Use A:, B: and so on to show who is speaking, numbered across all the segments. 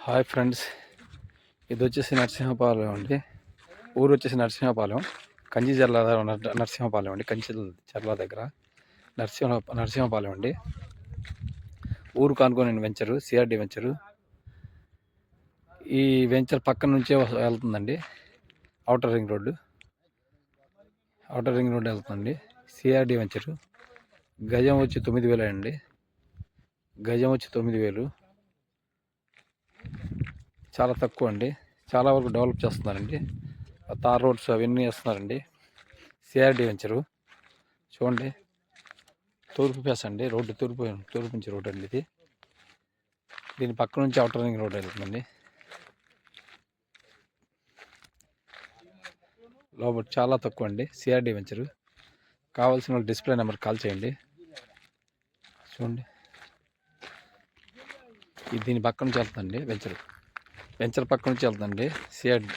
A: Hi friends, ఇది వచ్చేసి నరసింహపాలెం అండి. ఊరు వచ్చేసి నరసింహపాలెం, కంచి జిల్లా నరసింహపాలెం అండి. కంచి జిల్లా దగ్గర నరసింహపాలెం అండి. ఊరు కానుకొని వెంచరు, సిఆర్డి వెంచరు. ఈ వెంచర్ పక్కన నుంచే వెళ్తుందండి. అవుటర్ రింగ్ రోడ్డు వెళ్తుందండి. CRD venture. గజం వచ్చి 9,000 అండి. గజం వచ్చి 9,000. చాలా తక్కువ అండి. చాలా వరకు డెవలప్ చేస్తున్నారండి. తార్ రోడ్స్ అవన్నీ వేస్తున్నారండి. సిఆర్డి వెంచరు చూడండి. తూర్పు ఫేస్ అండి. రోడ్డు తూర్పు నుంచి రోడ్డు అండి ఇది. దీని పక్క నుంచి అవుటర్ రింగ్ రోడ్ వెళ్తుందండి. లోపల చాలా తక్కువ అండి. CRD venture. కావాల్సిన వాళ్ళు డిస్ప్లే నెంబర్ కాల్ చేయండి. చూడండి, ఇది దీని పక్క నుంచి వెళ్తుందండి. వెంచర్ పక్క నుంచి వెళ్తుందండి. CRD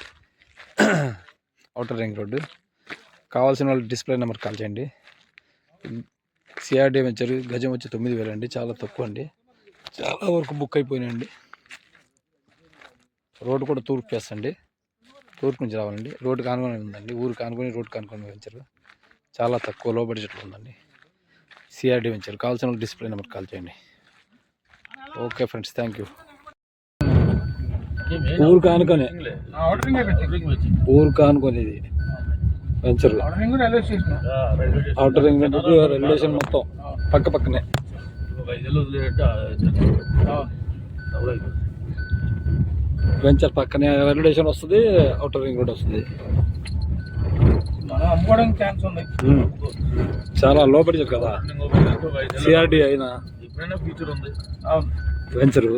A: outer ring road. కావాల్సిన వాళ్ళు డిస్ప్లే నెంబర్ కాల్ చేయండి. CRD venture. గజం వచ్చి 9,000 అండి. చాలా తక్కువ అండి. చాలా వరకు బుక్ అయిపోయినాయండి. రోడ్డు కూడా తూర్పు వేస్తండి. తూర్పు నుంచి రావాలండి. రోడ్డు కానుకొని ఉందండి. ఊరు కానుకొని రోడ్డు కానుకొని వెంచరు. చాలా తక్కువ లో బడ్జెట్లో ఉందండి. CRD venture. కావాల్సిన వాళ్ళు డిస్ప్లే నెంబర్ కాల్ చేయండి. Okay friends, thank you. ఊరు కానుకొని ఇది venture. Outer ring railway station మొత్తం పక్కనే. వెంచర్ పక్కనే రైల్వే స్టేషన్ వస్తుంది, అవుటర్ రింగ్ రోడ్ వస్తుంది. చాలా లో బడ్జెట్ కదా సిఆర్డి అయినా వెంచరు.